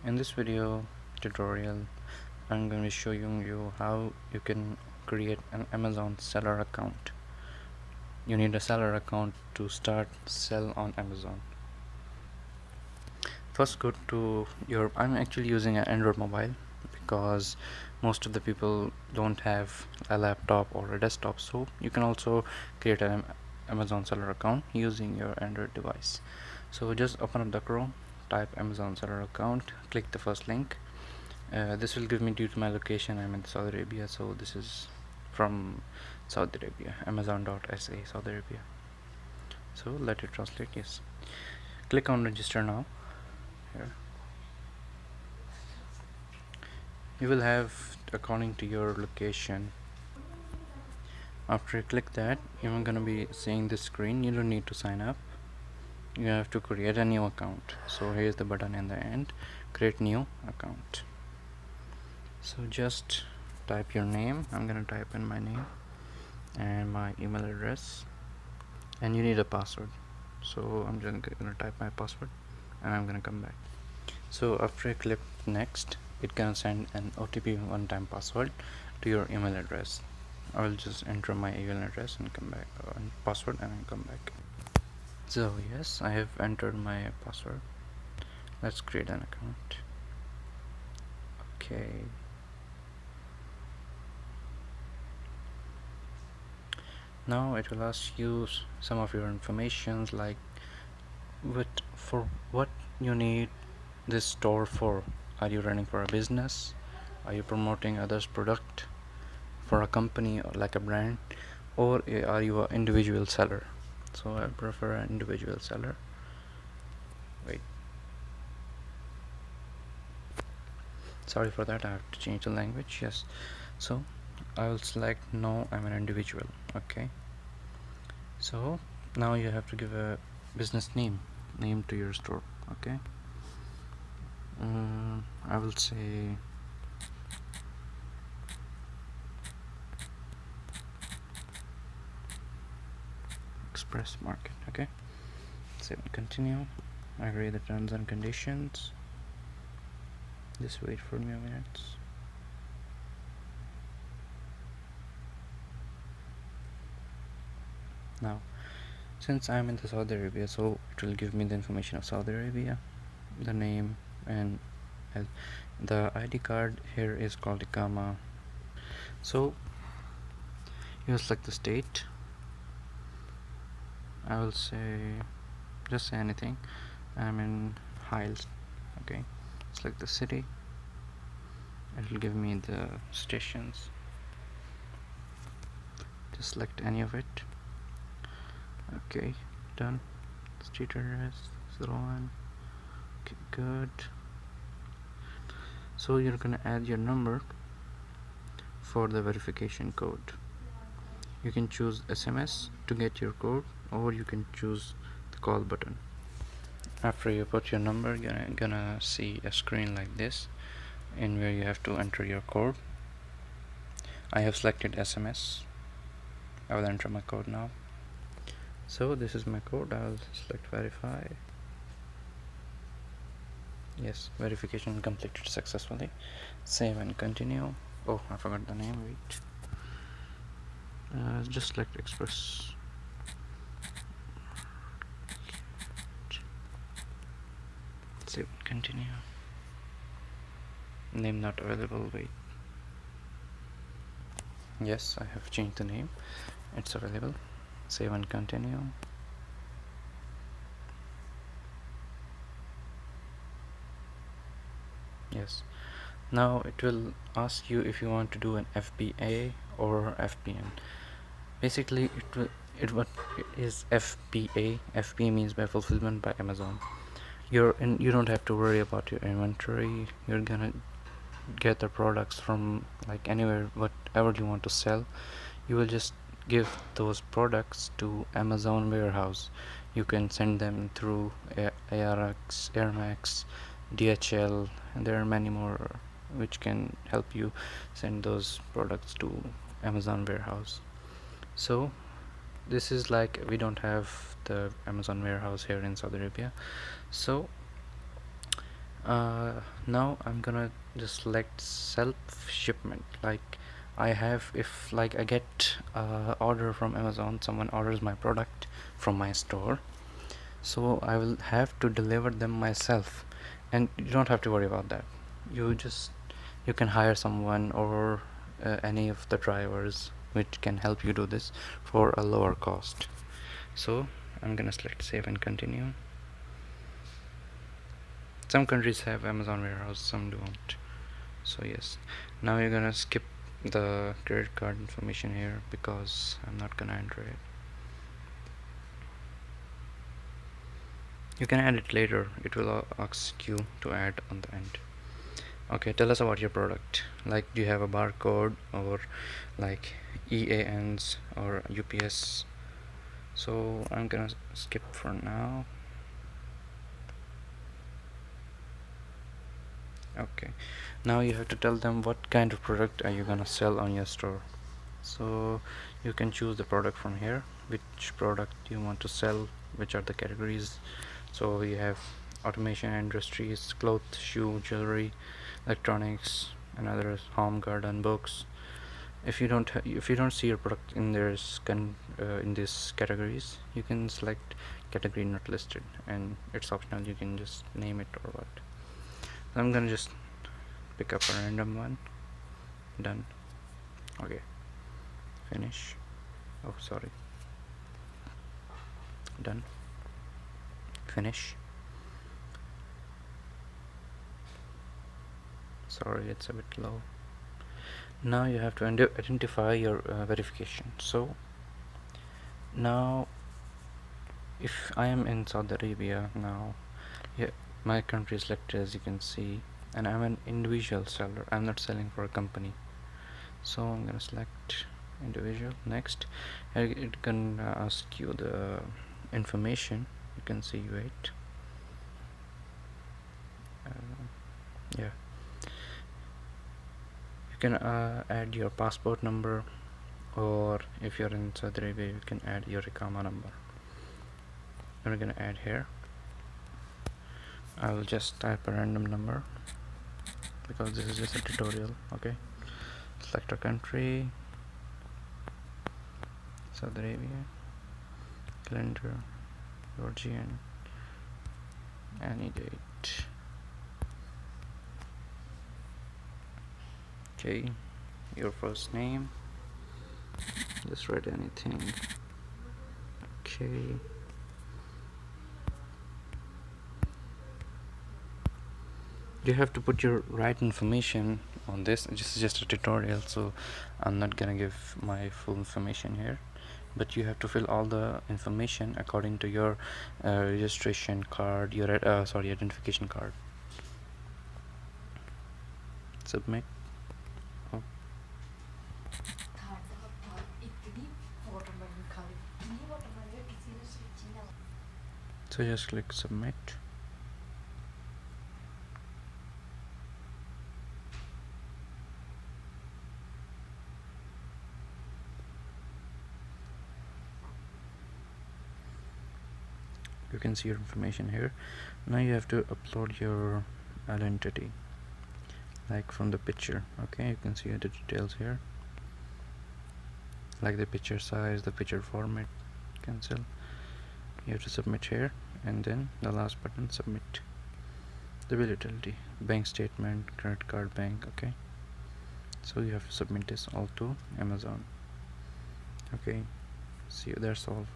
In this video tutorial, I'm going to be showing you how you can create an Amazon seller account. You need a seller account to start sell on Amazon. First go to your, I'm actually using an Android mobile because most of the people don't have a laptop or a desktop, so you can also create an Amazon seller account using your Android device. So just open up the Chrome, type Amazon seller account, click the first link. This will give me, due to my location, I'm in Saudi Arabia, so this is from Saudi Arabia, amazon.sa Saudi Arabia. So let it translate. Yes, click on register now. Here you will have according to your location. After you click that, you're gonna be seeing this screen. You don't need to sign up, you have to create a new account. So here's the button in the end, create new account. So just type your name. I'm gonna type in my name and my email address, and you need a password, so I'm just gonna type my password and I'm gonna come back. So after I click next, it can send an OTP one-time password to your email address. I will just enter my email address and come back, password, and I'll come back. So yes, I have entered my password. Let's create an account. Okay, now it will ask you some of your informations, like what you need this store for. Are you running for a business? Are you promoting others' product for a company or like a brand, or are you an individual seller? So I prefer an individual seller. Wait, sorry for that, I have to change the language. Yes, so I will select no, I'm an individual. Okay, so now you have to give a business name to your store. Okay, I will say Express Market. Okay, save and continue. I agree the terms and conditions. Just wait for me a minute. Now since I'm in the Saudi Arabia, so it will give me the information of Saudi Arabia, the name, and the ID card here is called Iqama. So you select the state. I will say, just say anything. I'm in Hiles. Okay, select the city. It will give me the stations. Just select any of it. Okay, done. Street address 01. Okay, good. So you're gonna add your number for the verification code. You can choose SMS to get your code, or you can choose the call button. After you put your number, you're gonna see a screen like this, in where you have to enter your code. I have selected SMS. I will enter my code now. So this is my code. I will select verify. Yes, verification completed successfully. Save and continue. Oh, I forgot the name. Wait. Just select Express. Save and continue. Name not available. Wait. Yes, I have changed the name. It's available. Save and continue. Yes, now it will ask you if you want to do an FBA or FBN. Basically what is FBA? FBA means by fulfillment by Amazon. You don't have to worry about your inventory. You're gonna get the products from like anywhere, whatever you want to sell. You will just give those products to Amazon warehouse. You can send them through ARX, AirMax, DHL, and there are many more which can help you send those products to Amazon warehouse. So this is like, we don't have the Amazon warehouse here in Saudi Arabia, so Now I'm gonna just select self shipment. Like I have, if like I get order from Amazon, someone orders my product from my store, so I will have to deliver them myself, and you don't have to worry about that. You can hire someone or any of the drivers which can help you do this for a lower cost. So I'm gonna select save and continue. Some countries have Amazon warehouse, some don't. So yes, now you're gonna skip the credit card information here because I'm not gonna enter it. You can add it later, it will ask you to add on the end. Okay, tell us about your product. Like, do you have a barcode or like EANs or UPS? So I'm gonna skip for now. Okay, now you have to tell them what kind of product are you gonna sell on your store. So you can choose the product from here, which product you want to sell, which are the categories. So we have automation industries, cloth, shoe, jewelry, electronics, and others, home, garden, books. If you don't see your product in in these categories, you can select category not listed, and it's optional. You can just name it or what. I'm gonna just pick up a random one. Done. Okay, finish. Oh, sorry. Done. Finish. Sorry, it's a bit low. Now you have to identify your verification. So now if I am in Saudi Arabia now, yeah, my country is selected as you can see, and I'm an individual seller. I'm not selling for a company. So I'm gonna select individual. Next, it can ask you the information. You can see, wait, yeah, you can add your passport number, or if you're in Saudi Arabia, you can add your Iqama number. We're gonna add here. I will just type a random number because this is just a tutorial. Okay, select a country, Saudi Arabia, calendar, Georgian, any date. Okay, your first name, just write anything. Okay, you have to put your right information on this. This is just a tutorial, so I'm not gonna give my full information here, but you have to fill all the information according to your registration card, your identification card. Submit. Oh. So just click submit. You can see your information here. Now you have to upload your identity, like from the picture. Okay, you can see the details here, like the picture size, the picture format. Cancel. You have to submit here, and then the last button, submit. The bill utility, bank statement, credit card, bank. Okay, so you have to submit this all to Amazon. Okay, see you. That's all.